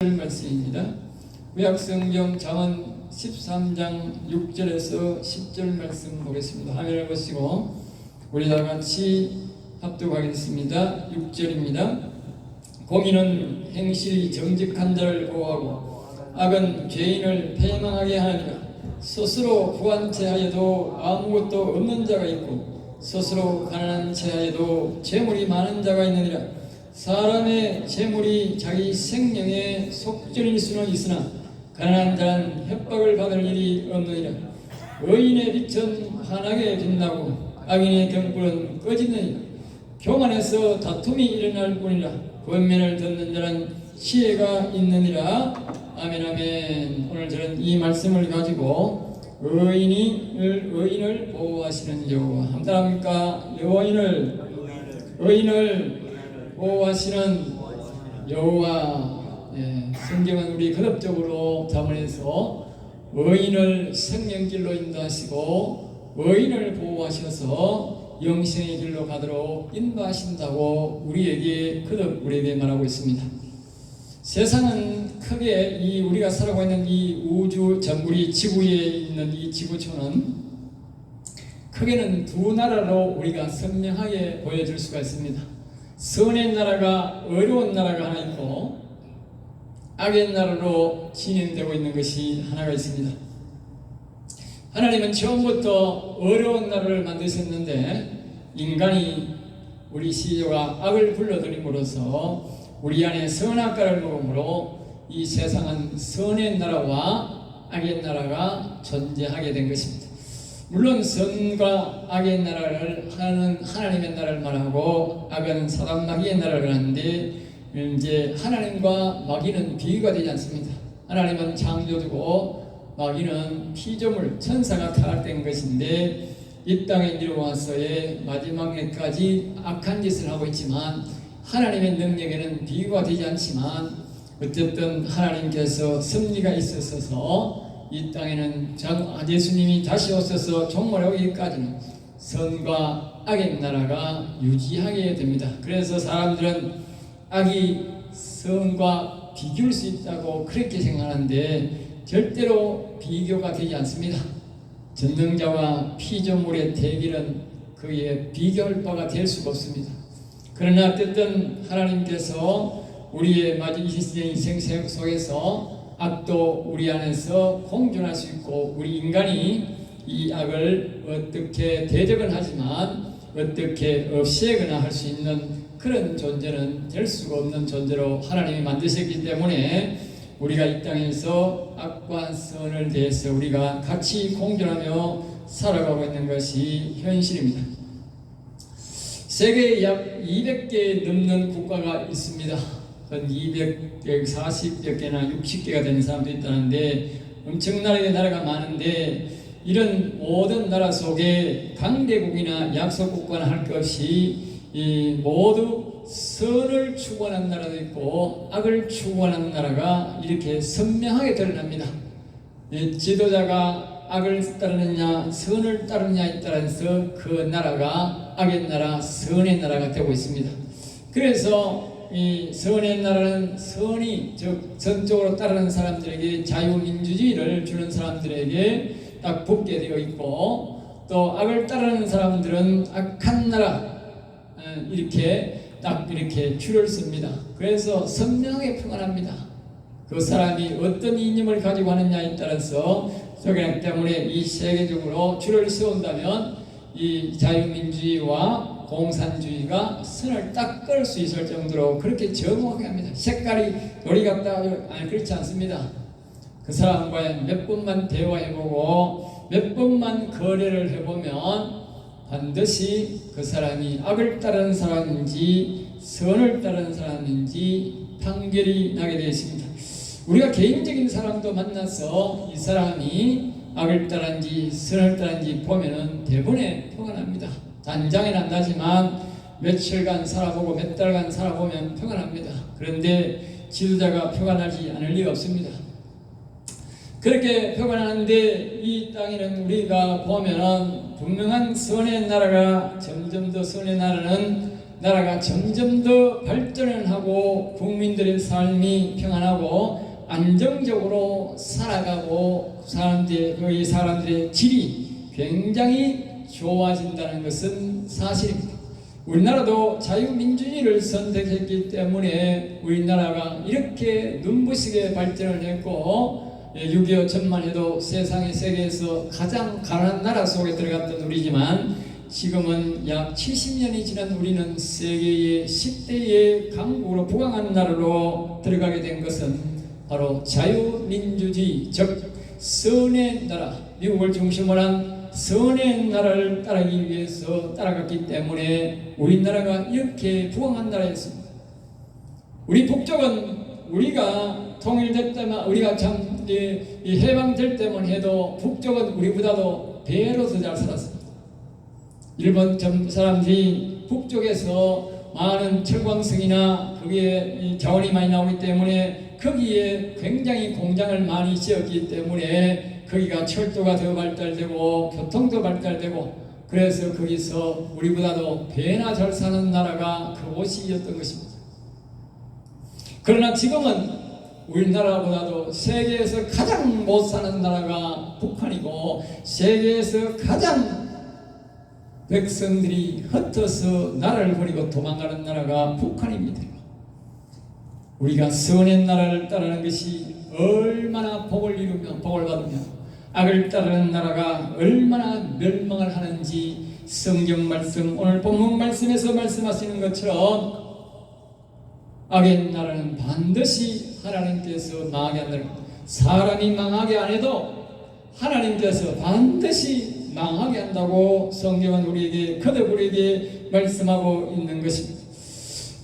말씀입니다. 구약성경 잠언 13장 6절에서 10절 말씀 보겠습니다. 화면을 보시고 우리 다 같이 합독하겠습니다. 6절입니다. 공의는 행실이 정직한 자를 보호하고 악은 죄인을 패망하게 하느니라. 스스로 부한 채하여도 아무것도 없는 자가 있고 스스로 가난한 채하여도 재물이 많은 자가 있느니라. 사람의 재물이 자기 생명의 속전일 수는 있으나 가난한 자는 협박을 받을 일이 없느니라. 의인의 빛은 환하게 빛나고 악인의 등불은 꺼지느니라. 교만에서 다툼이 일어날 뿐이라. 권면을 듣는 자는 지혜가 있느니라. 아멘 아멘. 오늘 저는 이 말씀을 가지고 의인을 보호하시는 여호와 함께합니까? 의인을 보호하시는 여호와. 성경은 우리 거듭적으로 잠언에서 의인을 생명길로 인도하시고 의인을 보호하셔서 영생의 길로 가도록 인도하신다고 우리에게 말하고 있습니다. 세상은 크게 우리가 살아가고 있는 이 우주 우리 지구에 있는 이 지구촌은 크게는 두 나라로 우리가 선명하게 보여줄 수가 있습니다. 선의 나라가 어려운 나라가 하나 있고 악의 나라로 진행되고 있는 것이 하나가 있습니다. 하나님은 처음부터 어려운 나라를 만드셨는데 인간이 우리 시조가 악을 불러들임으로써 우리 안에 선악과를 먹음으로 이 세상은 선의 나라와 악의 나라가 존재하게 된 것입니다. 물론 선과 악의 나라를 하는 하나님의 나라를 말하고 악은 사단 마귀의 나라를 하는데 이제 하나님과 마귀는 비교가 되지 않습니다. 하나님은 창조주고 마귀는 피조물 천사가 타락된 것인데 이 땅에 내려와서의 마지막에까지 악한 짓을 하고 있지만 하나님의 능력에는 비교가 되지 않지만 어쨌든 하나님께서 섭리가 있었어서 이 땅에는 예수님이 다시 오셔서 종말에 오기까지는 선과 악의 나라가 유지하게 됩니다. 그래서 사람들은 악이 선과 비교할 수 있다고 그렇게 생각하는데 절대로 비교가 되지 않습니다. 전능자와 피조물의 대결은 그의 비교할 바가 될 수가 없습니다. 그러나 어쨌든 하나님께서 우리의 인생 속에서 악도 우리 안에서 공존할 수 있고 우리 인간이 이 악을 어떻게 대적은 하지만 어떻게 없애거나 할 수 있는 그런 존재는 될 수가 없는 존재로 하나님이 만드셨기 때문에 우리가 이 땅에서 악과 선을 대해서 우리가 같이 공존하며 살아가고 있는 것이 현실입니다. 세계에 약 200개 넘는 국가가 있습니다. 한 240여 개나 60개가 되는 사람도 있다는데 엄청나게 나라가 많은데 이런 모든 나라 속에 강대국이나 약소국가나 할 것 없이 모두 선을 추구하는 나라도 있고 악을 추구하는 나라가 이렇게 선명하게 드러납니다. 지도자가 악을 따르느냐 선을 따르느냐에 따라서 그 나라가 악의 나라 선의 나라가 되고 있습니다. 그래서 이 선의 나라는 선이 즉 선쪽으로 따르는 사람들에게 자유민주주의를 주는 사람들에게 딱 붙게 되어 있고 또 악을 따르는 사람들은 악한 나라 이렇게 줄을 씁니다. 그래서 선명하게 표현합니다. 그 사람이 어떤 이념을 가지고 하느냐에 따라서 그렇기 때문에 이 세계적으로 줄을 세운다면 이 자유민주주의와 공산주의가 선을 딱 끌 수 있을 정도로 그렇게 정확하게 합니다. 색깔이 놀이 같다 그렇지 않습니다. 그 사람과 몇 번만 대화해보고 몇 번만 거래를 해보면 반드시 그 사람이 악을 따르는 사람인지 선을 따르는 사람인지 판결이 나게 되어 있습니다. 우리가 개인적인 사람도 만나서 이 사람이 악을 따르는지 선을 따르는지 보면은 대본에 표가 납니다. 단장은 안 나지만 며칠간 살아보고 몇 달간 살아보면 표가 납니다. 그런데 지도자가 표가 나지 않을 리가 없습니다. 그렇게 표가 나는데 이 땅에는 우리가 보면은 분명한 선의 나라가 점점 더 선의 나라는 나라가 점점 더 발전을 하고 국민들의 삶이 평안하고 안정적으로 살아가고 그 사람들의 질이 굉장히 좋아진다는 것은 사실입니다. 우리나라도 자유민주주의를 선택했기 때문에 우리나라가 이렇게 눈부시게 발전을 했고 6.25 전만 해도 세상의 세계에서 가장 가난한 나라 속에 들어갔던 우리지만 지금은 약 70년이 지난 우리는 세계의 10대의 강국으로 부강한 나라로 들어가게 된 것은 바로 자유민주주의, 즉 선의 나라, 미국을 중심으로 한 선의 나라를 따르기 위해서 따라갔기 때문에 우리나라가 이렇게 부강한 나라였습니다. 우리 북쪽은 우리가 통일될 때만 우리가 참 해방될 때만 해도 북쪽은 우리보다도 배로 더 잘 살았습니다. 일본 사람들이 북쪽에서 많은 철광석이나 거기에 자원이 많이 나오기 때문에 거기에 굉장히 공장을 많이 지었기 때문에 거기가 철도가 더 발달되고 교통도 발달되고 그래서 거기서 우리보다도 배나 잘 사는 나라가 그곳이었던 것입니다. 그러나 지금은 우리나라보다도 세계에서 가장 못 사는 나라가 북한이고 세계에서 가장 백성들이 흩어서 나라를 버리고 도망가는 나라가 북한입니다. 우리가 선의 나라를 따르는 것이 얼마나 복을 이루며 복을 받으며 악을 따르는 나라가 얼마나 멸망을 하는지 성경 말씀 오늘 본문 말씀에서 말씀하시는 것처럼 악의 나라는 반드시 하나님께서 망하게 한다는 것. 사람이 망하게 안 해도 하나님께서 반드시 망하게 한다고 성경은 우리에게 거듭 우리에게 말씀하고 있는 것입니다.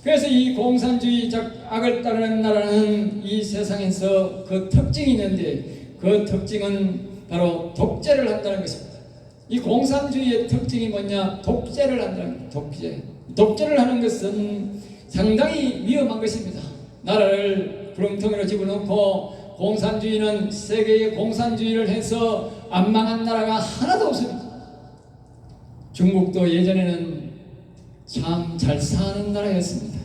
그래서 이 공산주의적 악을 따르는 나라는 이 세상에서 그 특징이 있는데 그 특징은 바로 독재를 한다는 것입니다. 이 공산주의의 특징이 뭐냐? 독재를 한다는 겁니다. 독재를 하는 것은 상당히 위험한 것입니다. 나라를 구렁텅이로 집어넣고 공산주의는 세계의 공산주의를 해서 안 망한 나라가 하나도 없습니다. 중국도 예전에는 참 잘 사는 나라였습니다.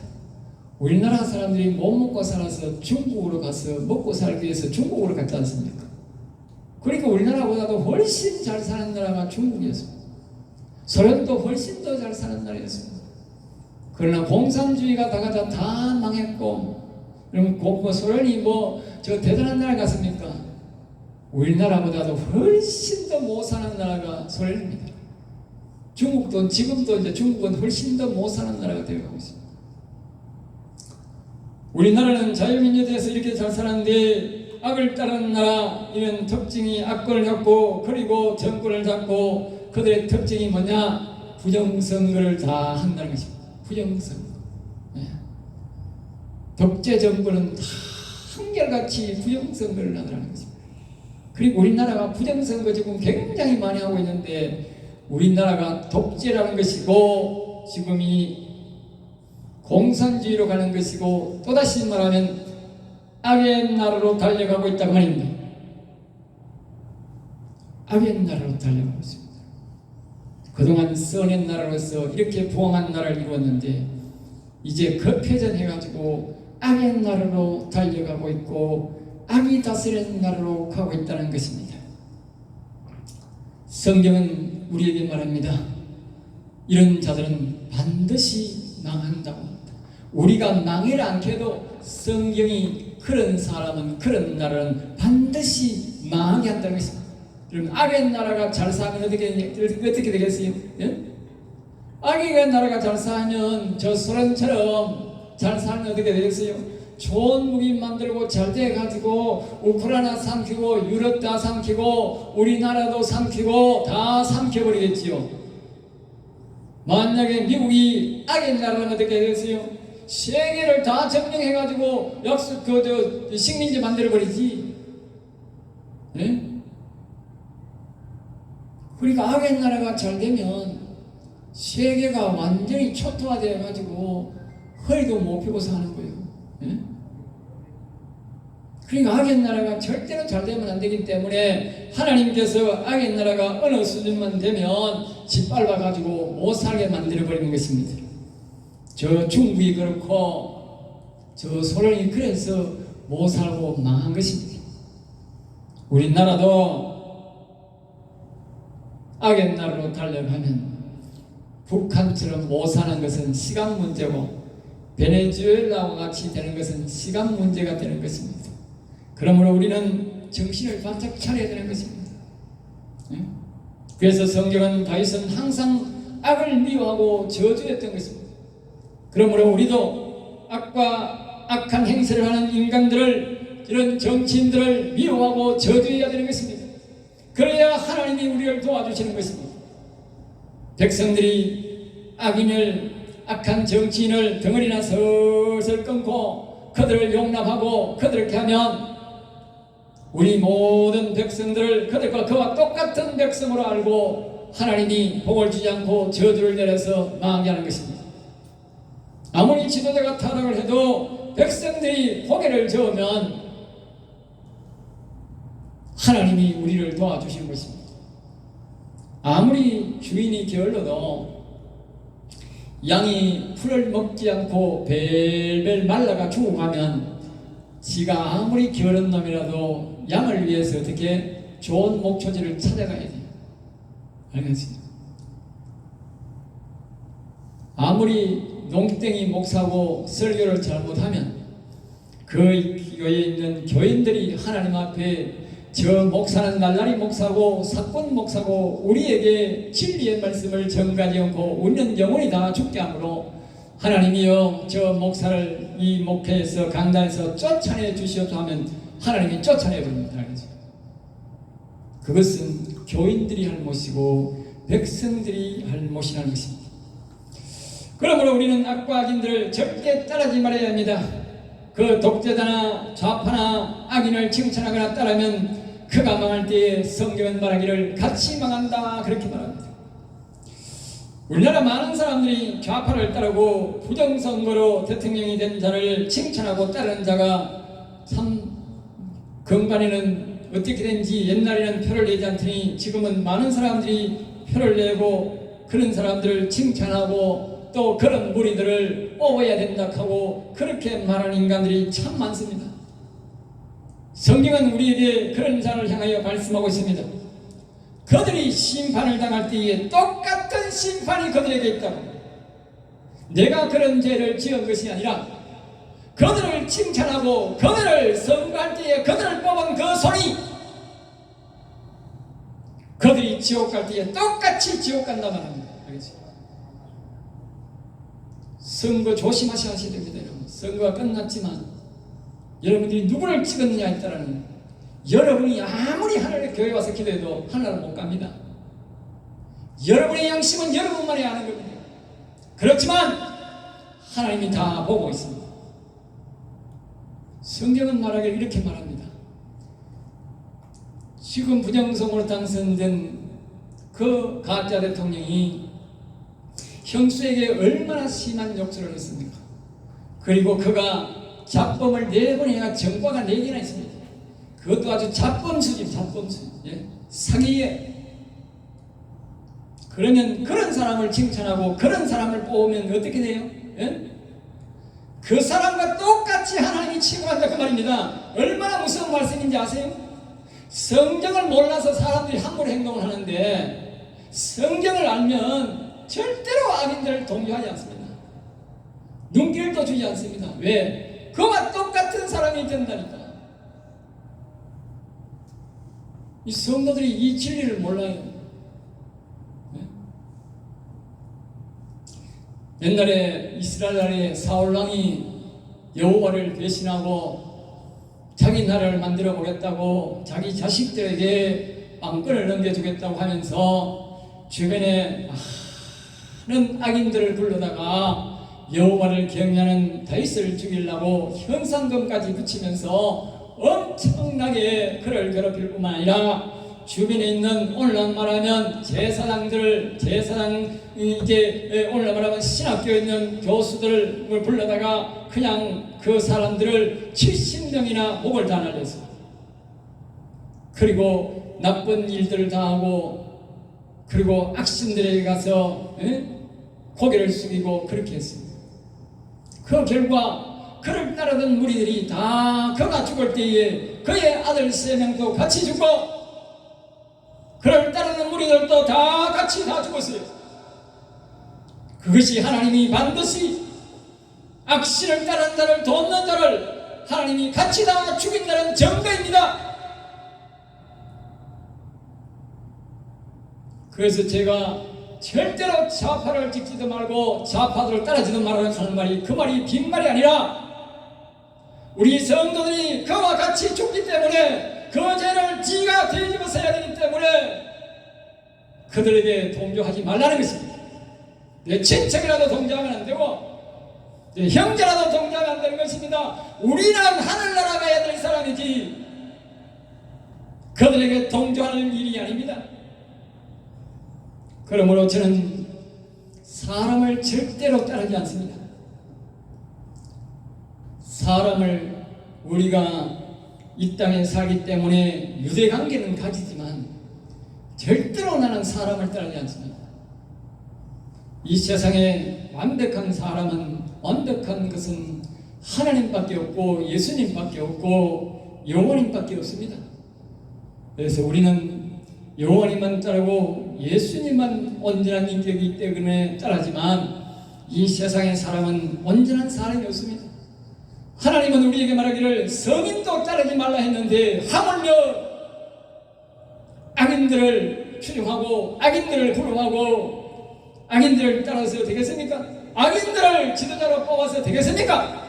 우리나라 사람들이 못 먹고 살아서 중국으로 가서 먹고 살기 위해서 중국으로 갔지 않습니까? 그러니까 우리나라보다도 훨씬 잘 사는 나라가 중국이었습니다. 소련도 훨씬 더 잘 사는 나라였습니다. 그러나 공산주의가 다 망했고, 그럼 소련이 저 대단한 나라 같습니까? 우리나라보다도 훨씬 더 못 사는 나라가 소련입니다. 중국도 지금도 이제 중국은 훨씬 더 못 사는 나라가 되어가고 있습니다. 우리나라는 자유민주주의에서 이렇게 잘 살았는데 악을 따르는 나라 이런 특징이 악권을 잡고 그리고 정권을 잡고 그들의 특징이 뭐냐? 부정선거를 다 한다는 것입니다. 부정선거. 네. 독재 정권은 다 한결같이 부정선거를 하더라는 것입니다. 그리고 우리나라가 부정선거 지금 굉장히 많이 하고 있는데 우리나라가 독재라는 것이고 지금이 공산주의로 가는 것이고 또다시 말하면 악의 나라로 달려가고 있다고 말입니다. 악의 나라로 달려가고 있습니다. 그동안 선의 나라로서 이렇게 부강한 나라를 이루었는데 이제 급회전해가지고 악의 나라로 달려가고 있고 악이 다스리는 나라로 가고 있다는 것입니다. 성경은 우리에게 말합니다. 이런 자들은 반드시 망한다고 합니다. 우리가 망해를 않게도 성경이 그런 사람은 그런 나라는 반드시 망하게 한다는 것입니다. 여러분 악의 나라가 잘 살면 어떻게 되겠어요? 예? 악의 나라가 잘 살면 저 소련처럼 잘 살면 어떻게 되겠어요? 좋은 무기 만들고 잘 돼가지고 우크라이나 삼키고 유럽 다 삼키고 우리나라도 삼키고 다 삼켜버리겠지요. 만약에 미국이 악의 나라는 어떻게 되겠어요? 세계를 다 점령해가지고 식민지 만들어버리지. 예? 그러니까 악의 나라가 잘 되면 세계가 완전히 초토화되어가지고 허리도 못 펴고 사는 거예요. 예? 그러니까 악의 나라가 절대로 잘 되면 안 되기 때문에 하나님께서 악의 나라가 어느 수준만 되면 짓밟아가지고 못 살게 만들어버리는 것입니다. 저 중국이 그렇고 저 소련이 그래서 못 살고 망한 것입니다. 우리나라도 악의 나라로 달려가면 북한처럼 못 사는 것은 시간 문제고 베네수엘라와 같이 되는 것은 시간 문제가 되는 것입니다. 그러므로 우리는 정신을 바짝 차려야 되는 것입니다. 그래서 성경은 다윗은 항상 악을 미워하고 저주했던 것입니다. 그러므로 우리도 악과 악한 행세를 하는 인간들을, 이런 정치인들을 미워하고 저주해야 되는 것입니다. 그래야 하나님이 우리를 도와주시는 것입니다. 백성들이 악인을, 악한 정치인을 덩어리나 슬슬 끊고 그들을 용납하고 그들을 하면 우리 모든 백성들을 그들과 그와 똑같은 백성으로 알고 하나님이 복을 주지 않고 저주를 내려서 망하게 하는 것입니다. 아무리 지도자가 타락을 해도 백성들이 고개를 저으면 하나님이 우리를 도와주시는 것입니다. 아무리 주인이 게을러도 양이 풀을 먹지 않고 벨벨 말라가 죽어가면 지가 아무리 게으른 놈이라도 양을 위해서 어떻게 좋은 목초지를 찾아가야 돼요. 알겠습니까? 아무리 농땡이 목사고 설교를 잘못하면 그 교회에 있는 교인들이 하나님 앞에 저 목사는 날라리 목사고 사건 목사고 우리에게 진리의 말씀을 전가지 않고 우리는 영원히 다 죽게 하므로 하나님이여 저 목사를 이 목회에서 강단에서 쫓아내 주시옵소서 하면 하나님이 쫓아내 버립니다. 그것은 교인들이 할 몫이고 백성들이 할 몫이라는 것입니다. 그러므로 우리는 악과 악인들을 절대 따르지 말아야 합니다. 그 독재자나 좌파나 악인을 칭찬하거나 따르면 그가 망할 때에 성경은 말하기를 같이 망한다 그렇게 말합니다. 우리나라 많은 사람들이 좌파를 따르고 부정선거로 대통령이 된 자를 칭찬하고 따르는 자가 참 건반에는 어떻게 된지 옛날에는 표를 내지 않더니 지금은 많은 사람들이 표를 내고 그런 사람들을 칭찬하고 또 그런 무리들을 뽑아야 된다 하고 그렇게 말하는 인간들이 참 많습니다. 성경은 우리에게 그런 자를 향하여 말씀하고 있습니다. 그들이 심판을 당할 때에 똑같은 심판이 그들에게 있다고. 내가 그런 죄를 지은 것이 아니라 그들을 칭찬하고 그들을 선거할 때에 그들을 뽑은 그 손이 그들이 지옥 갈 때에 똑같이 지옥 간다만 합니다. 알겠죠? 선거 조심하셔야 됩니다. 여러분. 선거가 끝났지만 여러분들이 누구를 찍었느냐에 따라는 여러분이 아무리 하나님의 교회 와서 기도해도 하나를 못 갑니다. 여러분의 양심은 여러분만이 아는 겁니다. 그렇지만 하나님이 다 보고 있습니다. 성경은 말하기를 이렇게 말합니다. 지금 부정선거로 당선된 그 가짜 대통령이 형수에게 얼마나 심한 욕설을 했습니까? 그리고 그가 잡범을 4번 해가 전과가 4개나 있습니다. 그것도 아주 잡범수지, 잡범수. 예? 사기에. 그러면 그런 사람을 칭찬하고 그런 사람을 뽑으면 어떻게 돼요? 예? 그 사람과 똑같이 하나님이 취급한다 그 말입니다. 얼마나 무서운 말씀인지 아세요? 성경을 몰라서 사람들이 함부로 행동을 하는데 성경을 알면 절대로 악인들을 동조하지 않습니다. 눈길도 주지 않습니다. 왜? 그와 똑같은 사람이 된다니까. 이 성도들이 이 진리를 몰라요. 옛날에 이스라엘의 사울왕이 여호와를 배신하고 자기 나라를 만들어 보겠다고 자기 자식들에게 왕권을 넘겨주겠다고 하면서 주변에 많은 악인들을 불러다가 여호와를 경외하는 다윗을 죽이려고 현상금까지 붙이면서 엄청나게 그를 괴롭힐 뿐만 아니라 주변에 있는 오늘날 말하면 이제 오늘날 말하면 신학교에 있는 교수들을 불러다가 그냥 그 사람들을 70명이나 목을 다 날렸어요. 그리고 나쁜 일들을 다 하고 그리고 악신들에게 가서 고개를 숙이고 그렇게 했습니다. 그 결과 그를 따르던 무리들이 다 그가 죽을 때에 그의 아들 3명도 같이 죽고 그를 따르는 무리들도 다 같이 다 죽었어요. 그것이 하나님이 반드시 악신을 따르는 자를 돕는 자를 하나님이 같이 다 죽인다는 증거입니다. 그래서 제가 절대로 좌파를 찍지도 말고 좌파들을 따르지도 말라는 하는 말이 그 말이 빈말이 아니라 우리 성도들이 그와 같이 죽기 때문에 그 죄를 지가 뒤집어서야 되기 때문에 그들에게 동조하지 말라는 것입니다. 내 친척이라도 동조하면 안 되고 내 형제라도 동조하면 안 되는 것입니다. 우리는 하늘나라 가야 될 사람이지 그들에게 동조하는 일이 아닙니다. 그러므로 저는 사람을 절대로 따르지 않습니다. 사람을 우리가 이 땅에 살기 때문에 유대관계는 가지지만 절대로 나는 사람을 따르지 않습니다. 이 세상에 완벽한 사람은 완벽한 것은 하나님밖에 없고 예수님밖에 없고 영원님밖에 없습니다. 그래서 우리는 영원님만 따르고 예수님만 온전한 인격이기 때문에 따르지만 이 세상의 사람은 온전한 사람이 없습니다. 하나님은 우리에게 말하기를 성인도 따르지 말라 했는데 하물며 악인들을 추종하고 악인들을 부름하고 악인들을 따라서 되겠습니까? 악인들을 지도자로 뽑아서 되겠습니까?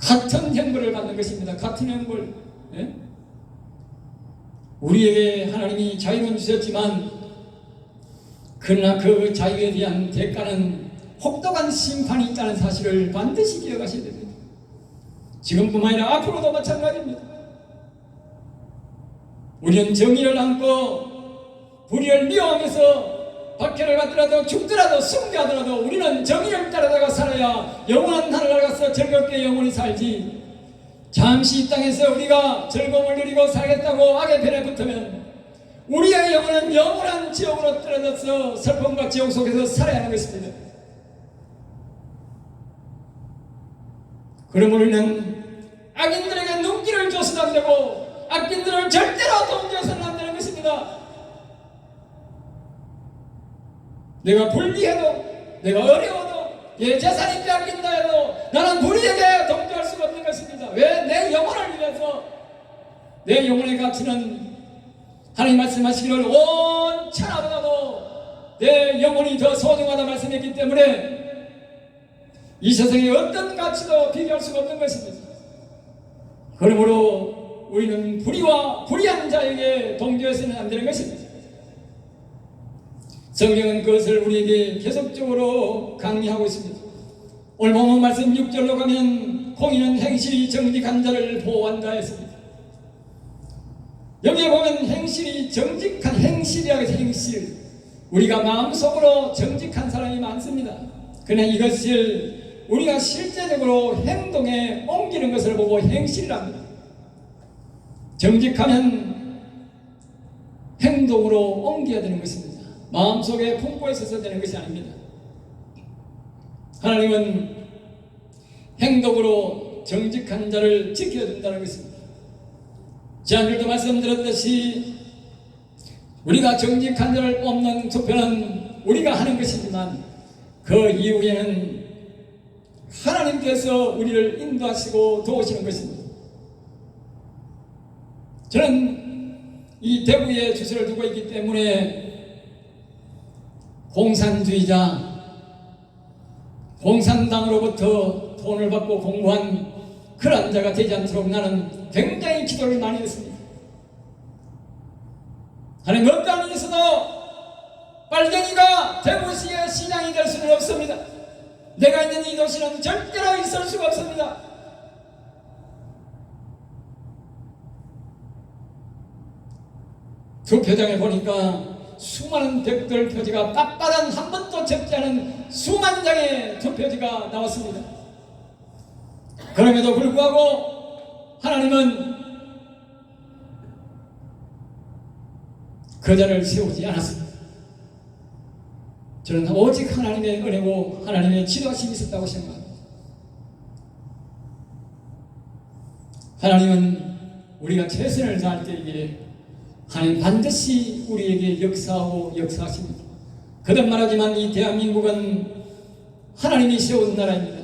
같은 형벌을 받는 것입니다. 같은 형벌. 예? 우리에게 하나님이 자유는 주셨지만 그러나 그 자유에 대한 대가는 혹독한 심판이 있다는 사실을 반드시 기억하셔야 됩니다. 지금뿐만 아니라 앞으로도 마찬가지입니다. 우리는 정의를 안고 불의를 미워하면서 박해를 받더라도 죽더라도 숭배하더라도 우리는 정의를 따르다가 살아야 영원한 하늘을 가서 즐겁게 영원히 살지. 잠시 이 땅에서 우리가 즐거움을 누리고 살겠다고 악의 편에 붙으면 우리의 영혼은 영원한 지옥으로 떨어져서 슬픔과 지옥 속에서 살아야 하는 것입니다. 그러므로 우리는 악인들에게 눈길을 줘서는 안 되고 악인들을 절대로 동조해서는 안 되는 것입니다. 내가 불리해도 내가 어려워도 내 재산이 빼앗긴다 해도 나는 불의에게 동조할 수가 없는 것입니다. 왜? 내 영혼을 위해서. 내 영혼의 가치는 하나님 말씀하시기를 온 천하보다도 내 영혼이 더 소중하다 말씀했기 때문에 이 세상의 어떤 가치도 비교할 수가 없는 것입니다. 그러므로 우리는 불의와 불의한 자에게 동조해서는 안 되는 것입니다. 성경은 그것을 우리에게 계속적으로 강의하고 있습니다. 오늘 본문 말씀 6절로 가면 공의는 행실이 정직한 자를 보호한다 했습니다. 여기에 보면 행실이 정직한 행실이라고 해서 행실, 우리가 마음속으로 정직한 사람이 많습니다. 그러나 이것을 우리가 실제적으로 행동에 옮기는 것을 보고 행실이랍니다. 정직하면 행동으로 옮겨야 되는 것입니다. 마음속에 품고 있어서 되는 것이 아닙니다. 하나님은 행동으로 정직한 자를 지켜준다는 것입니다. 지난주도 말씀드렸듯이 우리가 정직한 자를 뽑는 투표는 우리가 하는 것이지만 그 이후에는 하나님께서 우리를 인도하시고 도우시는 것입니다. 저는 이 대구에 주소를 두고 있기 때문에 공산주의자, 공산당으로부터 돈을 받고 공부한 그런 자가 되지 않도록 나는 굉장히 기도를 많이 했습니다. 하나님 어떠한 일에서도 빨갱이가 대구시의 시장이 될 수는 없습니다. 내가 있는 이 도시는 절대로 있을 수가 없습니다. 투표장에 보니까 수많은 댓글 표지가 빳빳한 한 번도 적지 않은 수만 장의 투표지가 나왔습니다. 그럼에도 불구하고 하나님은 그 자를 세우지 않았습니다. 저는 오직 하나님의 은혜고 하나님의 지도하심이 있었다고 생각합니다. 하나님은 우리가 최선을 다할 때에 하나님 반드시 우리에게 역사하고 역사하십니다. 거듭 말하지만 이 대한민국은 하나님이 세운 나라입니다.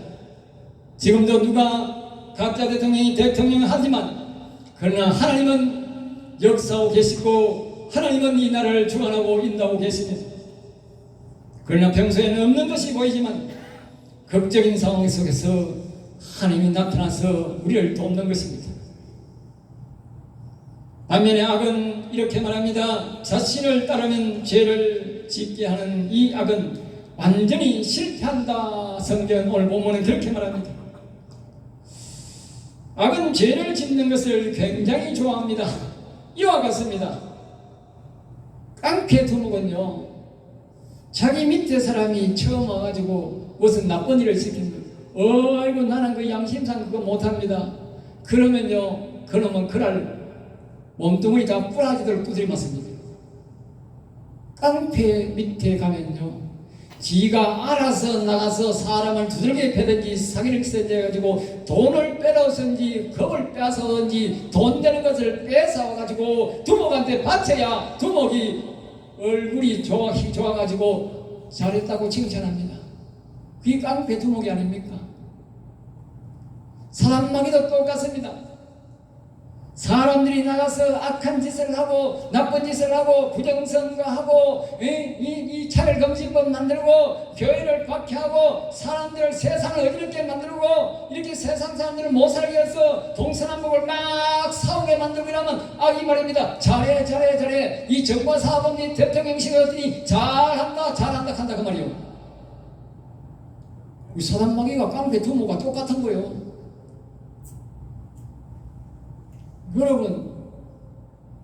지금도 누가 각자 대통령이 대통령을 하지만 그러나 하나님은 역사하고 계시고 하나님은 이 나라를 주관하고 인도하고 계십니다. 그러나 평소에는 없는 것이 보이지만 극적인 상황 속에서 하나님이 나타나서 우리를 돕는 것입니다. 반면에 악은 이렇게 말합니다. 자신을 따르면 죄를 짓게 하는 이 악은 완전히 실패한다. 성경 오늘 본문은 그렇게 말합니다. 악은 죄를 짓는 것을 굉장히 좋아합니다. 이와 같습니다. 깡패 두목은요, 자기 밑에 사람이 처음 와가지고 무슨 나쁜 일을 시킨 거예요. 아이고 나는 그 양심상 그거 못합니다. 그러면요, 그놈은 그날 몸뚱이 다 부러지도록 두드려 맞습니다. 깡패 밑에 가면요, 지가 알아서 나가서 사람을 두들겨 패든지 사기를 치든지 해가지고 돈을 빼앗든지 겁을 빼앗아든지 돈 되는 것을 뺏어와가지고 두목한테 바쳐야 두목이 얼굴이 좋아가지고 잘했다고 칭찬합니다. 그게 깡패 두목이 아닙니까? 사람마귀도 똑같습니다. 사람들이 나가서 악한 짓을 하고 나쁜 짓을 하고 부정선거하고 이 차별금지법 만들고 교회를 박해하고 사람들을 세상을 어지럽게 만들고 이렇게 세상 사람들을 못 살게 해서 동서남북을 막 싸우게 만들고 이러면 악이 말입니다. 잘해 이 정과 사범님 대통령실 어떠니 잘한다 한다 그 말이요. 우리 사람마귀가 깡패 두모가 똑같은 거예요. 여러분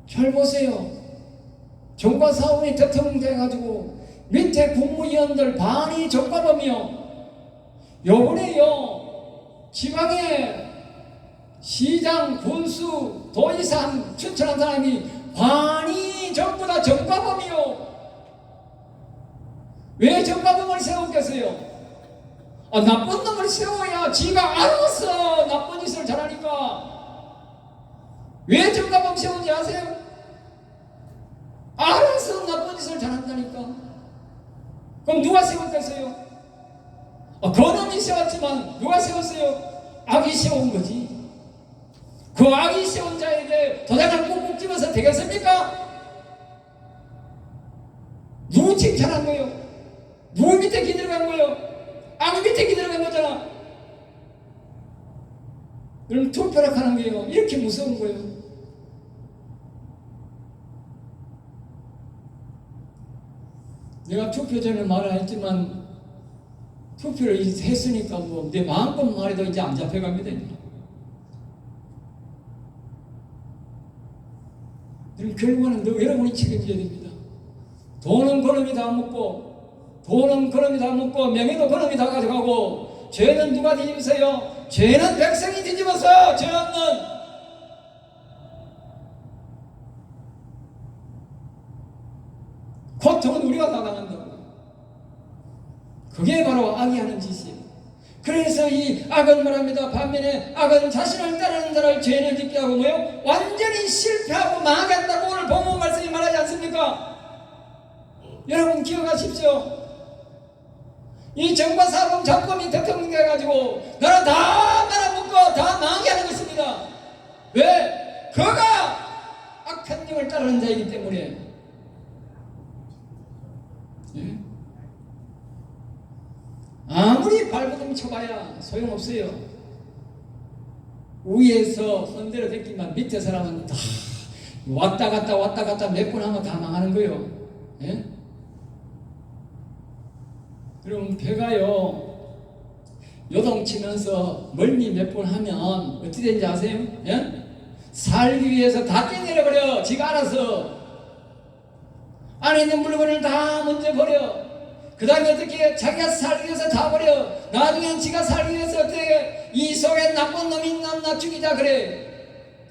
잘 보세요. 정과 사범이 대통령 돼가지고 밑에 국무위원들 반이 정과범이요. 요번에요 지방에 시장, 군수, 도지사 추천한 사람이 반이 전부 다 정과범이요. 왜 정과범을 세웠겠어요? 나쁜 놈을 세워야 지가 알아서 나쁜 짓을 잘하니까. 왜 정과범 세운지 아세요? 알아서 나쁜 짓을 잘한다니까. 그럼 누가 세웠겠어요? 그놈이 세웠지만 누가 세웠어요? 악이 세운 거지. 그 악이 세운 자에게 도장을 꾹꾹 찍어서 되겠습니까? 누구 칭찬한 거예요? 누구 밑에 기들어간 거예요? 악 밑에 기들어간 거잖아. 그럼 투표를 하는 거예요. 이렇게 무서운 거예요. 내가 투표 전에 말을 했지만 투표를 했으니까 뭐 내 마음껏 말해도 이제 안 잡혀갑니다. 결국은 여러분이 책임져야 됩니다. 돈은 그놈이 다 먹고 명예도 그놈이 다 가져가고 죄는 누가 뒤집으세요? 죄는 백성이 뒤집어서 죄 없는 고통은 우리가 다 당한다고. 그게 바로 악이 하는 짓이에요. 그래서 이 악은 말합니다. 반면에 악은 자신을 따르는 자를 죄를 짓게 하고 뭐요? 완전히 실패하고 망한다고 오늘 본문 말씀이 말하지 않습니까? 여러분 기억하십시오. 이 정과 사범 정권이 대통령 돼가지고 나라 다 말아먹고 다 망하게 하는 것입니다. 왜? 그가 악한 영을 따르는 자이기 때문에. 아무리 발버둥 쳐봐야 소용없어요. 위에서 흔들어 댔기만 밑에 사람은 다 왔다 갔다 몇 번 하면 다 망하는 거예요. 예? 그럼 배가요 요동치면서 멀미 몇 번 하면 어떻게 되는지 아세요? 예? 살기 위해서 다 떼내려버려. 지가 알아서 안에 있는 물건을 다 먼저 버려. 그 다음에 어떻게 자기가 살기 위해서 다 버려. 나중엔 지가 살기 위해서 어떻게 이 속에 나쁜 놈이 있나 나 죽이자 그래.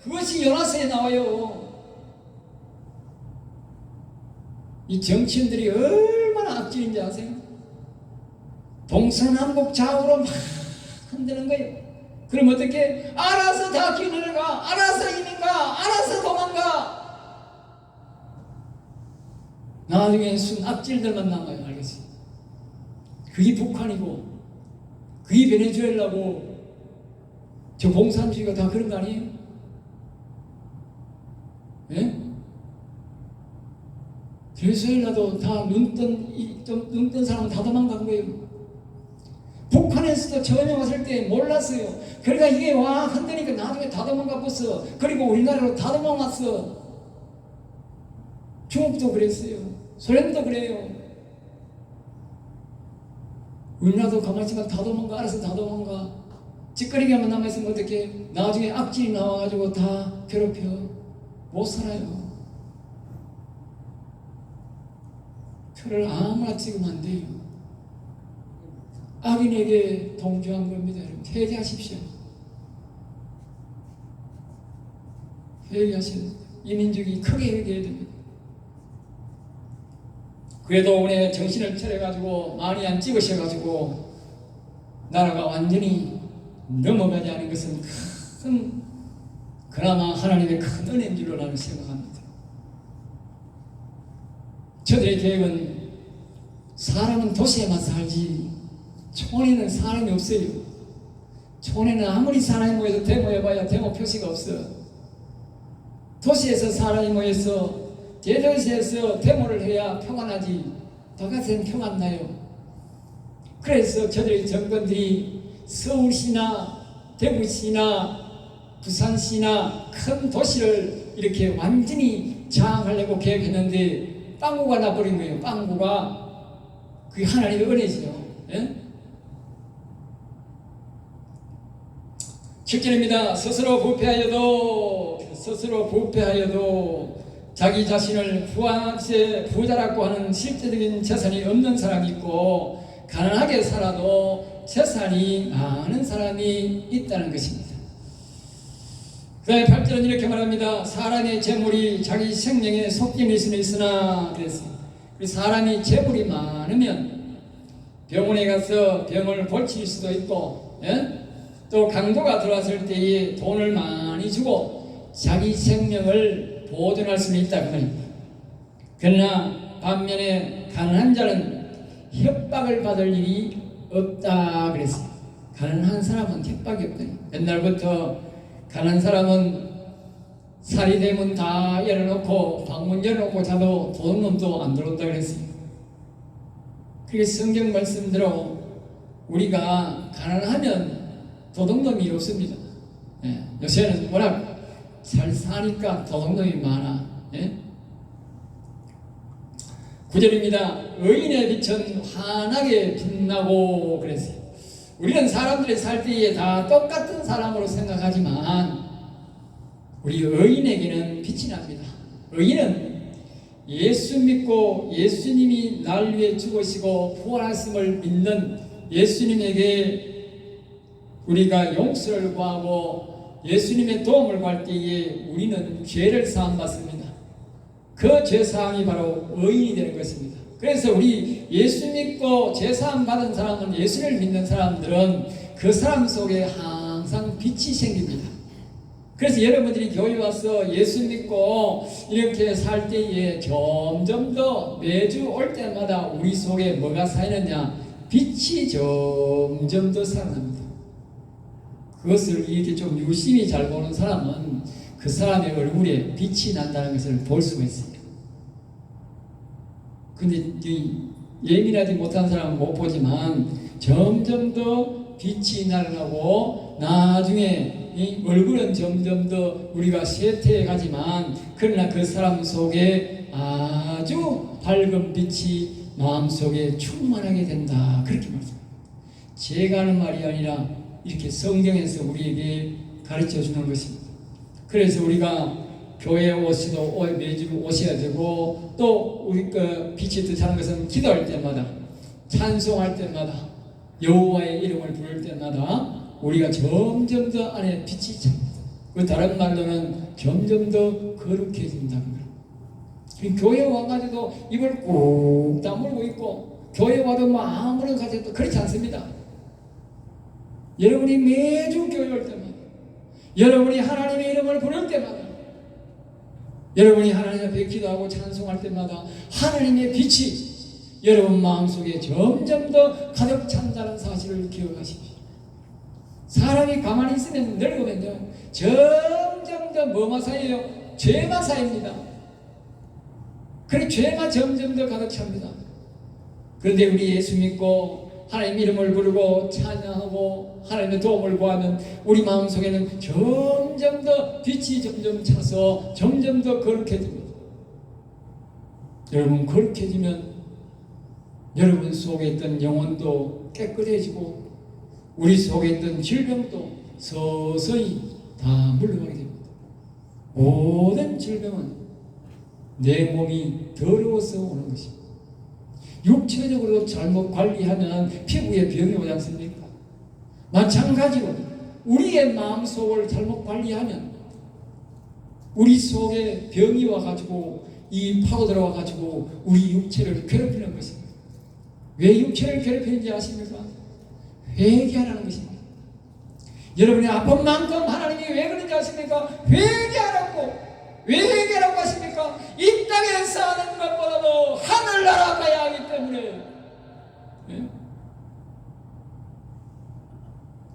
그것이 요나서에 나와요. 이 정치인들이 얼마나 악질인지 아세요? 동서남북 좌우로 막 흔드는 거예요. 그럼 어떻게? 알아서 다 기내려 가, 알아서 이민 가, 알아서 도망가. 나중에 순 악질들만 남아요. 알겠어요? 그게 북한이고, 그게 베네수엘라고, 저 공산주의가 다 그런 거 아니에요? 예? 베네수엘라도 다 눈뜬 사람은 다 도망간 거예요. 북한에서도 전혀 왔을 때 몰랐어요. 그러니까 이게 와 흔드니까 나중에 다 도망가 버렸어. 그리고 우리나라로 다 도망갔어. 중국도 그랬어요. 소련도 그래요. 우리나라도 가만히 있으면 다 도망가. 알아서 다 도망가. 찌꺼리기만 남아있으면 어떻게? 나중에 악질이 나와가지고 다 괴롭혀. 못 살아요. 표를 아무나 찍으면 안 돼요. 악인에게 동조한 겁니다. 여러분 회개하십시오. 회개하셔야 됩니다. 이 민족이 크게 회개해야 됩니다. 그래도 오늘 정신을 차려가지고 많이 안 찍으셔가지고 나라가 완전히 넘어가지 않은 것은 큰 그나마 하나님의 큰 은혜인 줄로 나는 생각합니다. 저들의 계획은 사람은 도시에만 살지 촌에는 사람이 없어요. 촌에는 아무리 사람이 모여서 데모해봐야 데모 표시가 없어. 도시에서 사람이 모여서 대도시에서 데모를 해야 표가 나지 바깥에는 표가 안 나요. 그래서 저들의 정권들이 서울시나 대구시나 부산시나 큰 도시를 이렇게 완전히 장악하려고 계획했는데 빵구가 나버린 거예요. 빵구가 그게 하나님의 은혜죠. 예? 7절입니다. 스스로 부패하여도 자기 자신을 부자라고 하는 실제적인 재산이 없는 사람이 있고 가난하게 살아도 재산이 많은 사람이 있다는 것입니다. 그 다음에 8절은 이렇게 말합니다. 사람의 재물이 자기 생명에 속임일 수는 있으나 그랬습니다. 사람이 재물이 많으면 병원에 가서 병을 고칠 수도 있고 또 강도가 들어왔을 때에 돈을 많이 주고 자기 생명을 보존할 수는 있다 그 말입니다. 그러나 반면에 가난한 자는 협박을 받을 일이 없다 그랬어요. 가난한 사람은 협박이 없다. 옛날부터 가난한 사람은 살이 되면 다 열어놓고 방문 열어놓고 자도 도둑놈도 안 들어온다 그랬어요. 그게 성경 말씀대로 우리가 가난하면 도둑놈이 없습니다. 예. 요새는 워낙 잘 사니까 도둑놈이 많아. 예? 9절입니다. 의인의 빛은 환하게 빛나고 그랬어요. 우리는 사람들이 살 때에 다 똑같은 사람으로 생각하지만 우리 의인에게는 빛이 납니다. 의인은 예수 믿고 예수님이 날 위해 죽으시고 부활하심을 믿는 예수님에게 우리가 용서를 구하고 예수님의 도움을 구할 때에 우리는 죄를 사함받습니다. 그 죄사함이 바로 의인이 되는 것입니다. 그래서 우리 예수 믿고 죄사함 받은 사람은 예수를 믿는 사람들은 그 사람 속에 항상 빛이 생깁니다. 그래서 여러분들이 교회 와서 예수 믿고 이렇게 살 때에 점점 더 매주 올 때마다 우리 속에 뭐가 쌓이느냐? 빛이 점점 더 살아납니다. 그것을 이렇게 좀 유심히 잘 보는 사람은 그 사람의 얼굴에 빛이 난다는 것을 볼 수가 있어요. 근데 예민하지 못한 사람은 못 보지만 점점 더 빛이 나타나고 나중에 이 얼굴은 점점 더 우리가 쇠퇴해 가지만 그러나 그 사람 속에 아주 밝은 빛이 마음속에 충만하게 된다. 그렇게 말합니다. 제가 하는 말이 아니라 이렇게 성경에서 우리에게 가르쳐 주는 것입니다. 그래서 우리가 교회에 오시도 매주 오셔야 되고 또 우리 그 빛이 뜻하는 것은 기도할 때마다 찬송할 때마다 여호와의 이름을 부를 때마다 우리가 점점 더 안에 빛이 찹니다. 그 다른 말로는 점점 더 거룩해진다는 거예요. 교회 와가지고 입을 꾹 다물고 있고 교회 와도 뭐 아무런 가져도 그렇지 않습니다. 여러분이 매주 교회 올 때마다, 여러분이 하나님의 이름을 부를 때마다, 여러분이 하나님 앞에 기도하고 찬송할 때마다 하나님의 빛이 여러분 마음속에 점점 더 가득 찬다는 사실을 기억하십시오. 사람이 가만히 있으면 늙으면요 점점 더 뭐만 쌓여요? 죄만 쌓입니다. 그래 죄가 점점 더 가득 찹니다. 그런데 우리 예수 믿고 하나님 이름을 부르고 찬양하고 하나님의 도움을 구하면 우리 마음속에는 점점 더 빛이 점점 차서 점점 더 거룩해집니다. 여러분 거룩해지면 여러분 속에 있던 영혼도 깨끗해지고 우리 속에 있던 질병도 서서히 다 물러가게 됩니다. 모든 질병은 내 몸이 더러워서 오는 것입니다. 육체적으로 잘못 관리하면 피부에 병이 오지 않습니까? 마찬가지로 우리의 마음속을 잘못 관리하면 우리 속에 병이 와가지고 이 파고 들어와가지고 우리 육체를 괴롭히는 것입니다. 왜 육체를 괴롭히는지 아십니까? 회개하라는 것입니다. 여러분이 아픈 만큼 하나님이 왜 그런지 아십니까? 회개하라고. 왜 회개하라고 하십니까? 이 땅에 사는 것보다도 하늘나라 가야 하기 때문에. 네?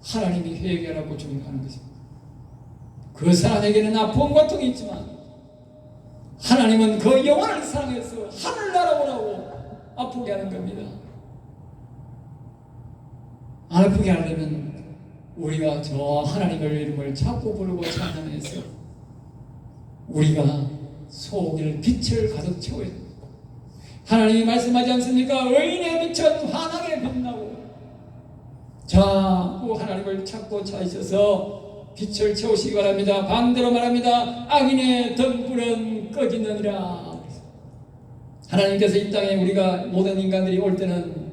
하나님이 회개하라고 주문하는 것입니다. 그 사람에게는 아픈 고통이 있지만 하나님은 그 영혼을 사랑해서 하늘나라 오라고 아프게 하는 겁니다. 안 아프게 하려면 우리가 저 하나님의 이름을 자꾸 부르고 찬양해서 우리가 속을 빛을 가득 채워야 됩니다. 하나님이 말씀하지 않습니까? 의인의 빛은 환하게 빛나고 자꾸 하나님을 찾고 찾으셔서 빛을 채우시기 바랍니다. 반대로 말합니다. 악인의 등불은 꺼지느니라. 하나님께서 이 땅에 우리가 모든 인간들이 올 때는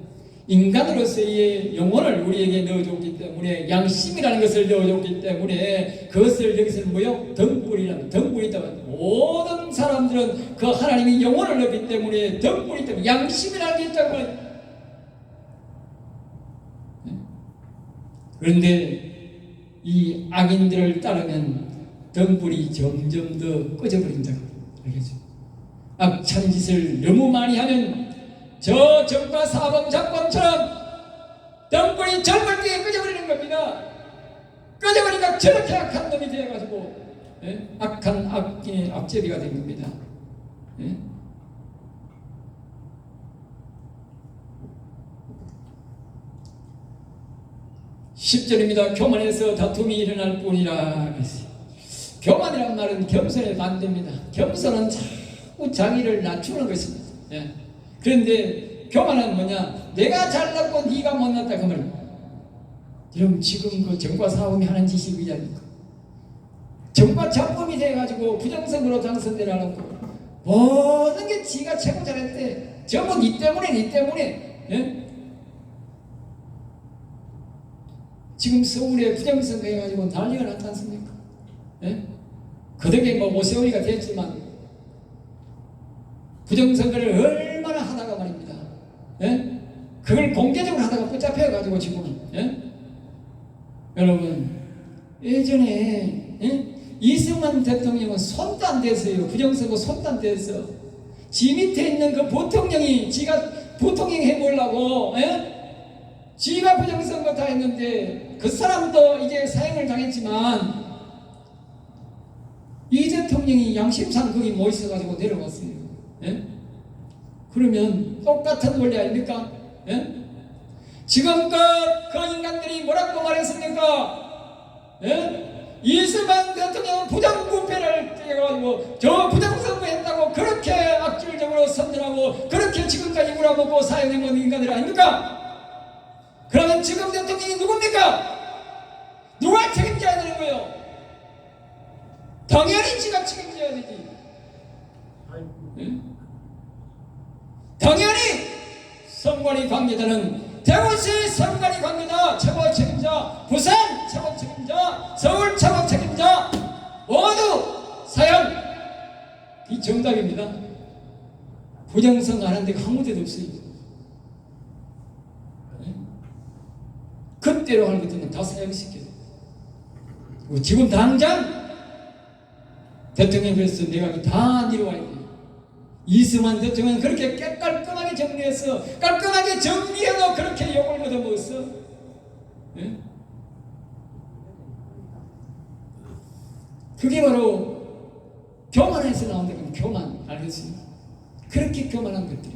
인간으로서의 영혼을 우리에게 넣어줬기 때문에 양심이라는 것을 넣어줬기 때문에 그것을 여기서 뭐요? 등불이라는 등불이 있다고. 모든 사람들은 그 하나님이 영혼을 넣었기 때문에 등불이 있다고 양심이라는 게 있다고. 그런데 이 악인들을 따르면 등불이 점점 더 꺼져버린다고. 알겠죠? 악한 짓을 너무 많이 하면 저 정과 사범 사건처럼 등불이 젊을 때에 꺼져버리는 겁니다. 꺼져버리니까 저렇게 악한 놈이 되어가지고 악한 악인의 악제비가 된 겁니다. 10절입니다. 교만에서 다툼이 일어날 뿐이라. 교만이란 말은 겸손에 반대입니다. 겸손은 자꾸 자기를 낮추는 것입니다. 그런데 교만은 뭐냐? 내가 잘났고 네가 못났다 그 말. 여러분 지금 그 정과 사범이 하는 짓이 그지 않습니까? 정과 잡범이 돼가지고 부정선거로 당선되라고 모든 게 지가 최고 잘했대. 전부 니 때문에 예? 지금 서울에 부정선거 해가지고 난리가 났지 않습니까? 예? 그 덕에 뭐 오세훈이가 됐지만 부정선거를 얼마나 하다가 말입니다. 예? 그걸 공개적으로 하다가 붙잡혀가지고 지금 여러분 예전에 이승만 대통령은 손도 안 댔어요. 부정선거 손도 안 댔어. 지 밑에 있는 그 부통령이 지가 부통령 해보려고 지가 부정선거 다 했는데 그 사람도 이제 사형을 당했지만 이 대통령이 양심상 거기 뭐 있어가지고 내려갔어요. 그러면 똑같은 원리 아닙니까? 지금껏 그 인간들이 뭐라고 말했습니까? 이승만 대통령은 부정부패를 해가지고 저 부정선거 했다고 그렇게 악질적으로 선전하고 그렇게 지금까지 우라먹고 사용해본 인간들 아닙니까? 그러면 지금 대통령이 누굽니까? 누가 책임져야 되는 거예요? 당연히 지가 책임져야 되지. 당연히 선관위 관계자는 대구시 선관위 관계자 최고 책임자, 부산 최고 책임자, 서울 최고 책임자 모두 사형. 이 정답입니다. 부정선거 하는 데가 아무 데도 없어요. 뜻대로 하는 것들은 다 사형시켜요. 지금 당장 대통령께서 내각이 다 내려와야 돼요. 이승만 대통령은 그렇게 깔끔하게 정리해서 깔끔하게 정리해도 그렇게 욕을 얻어먹었어. 예? 그게 바로 교만에서 나온다는 교만, 알겠습니까? 그렇게 교만한 것들이.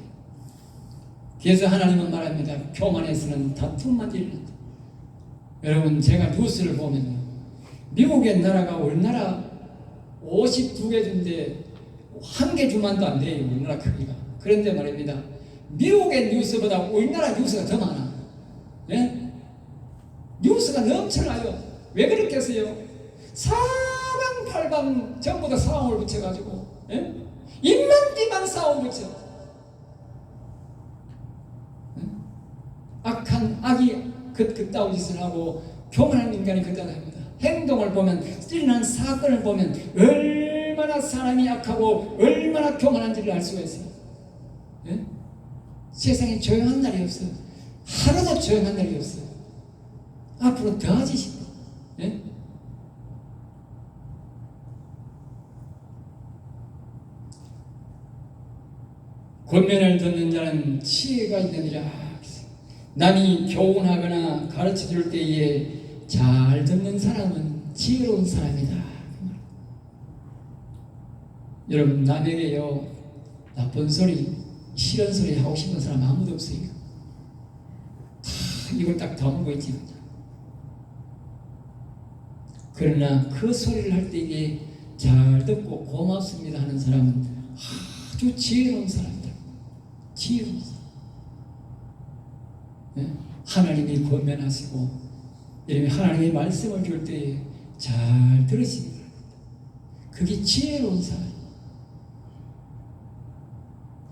그래서 하나님은 말합니다. 교만에서는 다툼만 일어난다. 여러분, 제가 뉴스를 보면요, 미국의 나라가 우리나라 52개 주인데 1개 주만도 안 돼요. 우리나라 크기가. 그런데 말입니다, 미국의 뉴스보다 우리나라 뉴스가 더 많아. 예? 뉴스가 넘쳐나요. 왜 그렇겠어요? 사방팔방 전부 다 싸움을 붙여가지고, 예? 입만 뒤만 싸움 붙여. 예? 악한 악이 그따위 짓을 하고 교만한 인간이 그따위 합니다. 행동을 보면, 일어난 사건을 보면 얼마나 사람이 악하고 얼마나 교만한지를 알 수가 있어요. 예? 세상에 조용한 날이 없어요. 하루도 조용한 날이 없어요. 앞으로 더 하시고. 예? 권면을 듣는 자는 지혜가 있느니라. 남이 교훈하거나 가르쳐 줄 때에 잘 듣는 사람은 지혜로운 사람이다. 여러분, 남에게요 나쁜 소리, 싫은 소리 하고 싶은 사람 아무도 없어요. 다 이걸 딱 담고 있지. 그러나 그 소리를 할 때에 잘 듣고 고맙습니다 하는 사람은 아주 지혜로운 사람이다. 지혜로운 사람. 네? 하나님이 권면하시고 이러면 하나님의 말씀을 줄 때에 잘 들으시기 바랍니다. 그게 지혜로운 사람.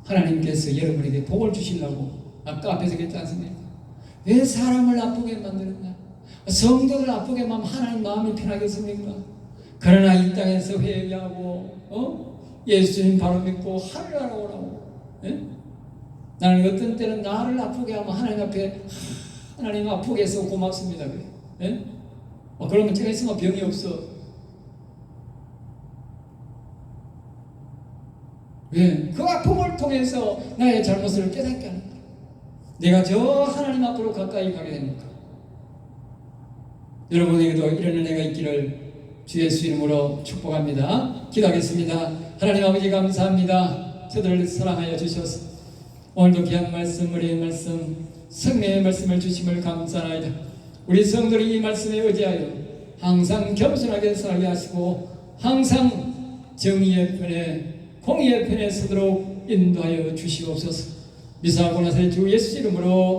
하나님께서 여러분에게 복을 주시려고 아까 앞에서 그랬지 않습니까? 왜 사람을 아프게 만드느냐? 성도를 아프게 하면 하나님 마음이 편하겠습니까? 그러나 이 땅에서 회개하고 예수님 바로 믿고 하늘나라 오라고. 예? 나는 어떤 때는 나를 아프게 하면 하나님 앞에 하나님 아프게 해서 고맙습니다. 그래. 예? 그러면 제가 있으면 병이 없어. 왜? 그 아픔을 통해서 나의 잘못을 깨닫게 하는 거야. 내가 저 하나님 앞으로 가까이 가게 되니까. 여러분에게도 이런 은혜가 있기를 주 예수 이름으로 축복합니다. 기도하겠습니다. 하나님 아버지 감사합니다. 저들을 사랑하여 주셔서 오늘도 귀한 말씀, 우리의 말씀, 성령의 말씀을 주심을 감사하나이다. 우리 성도들이 이 말씀에 의지하여 항상 겸손하게 살게 하시고 항상 정의의 편에 공의의 편에 서도록 인도하여 주시옵소서. 미사하고 나서 주 예수 이름으로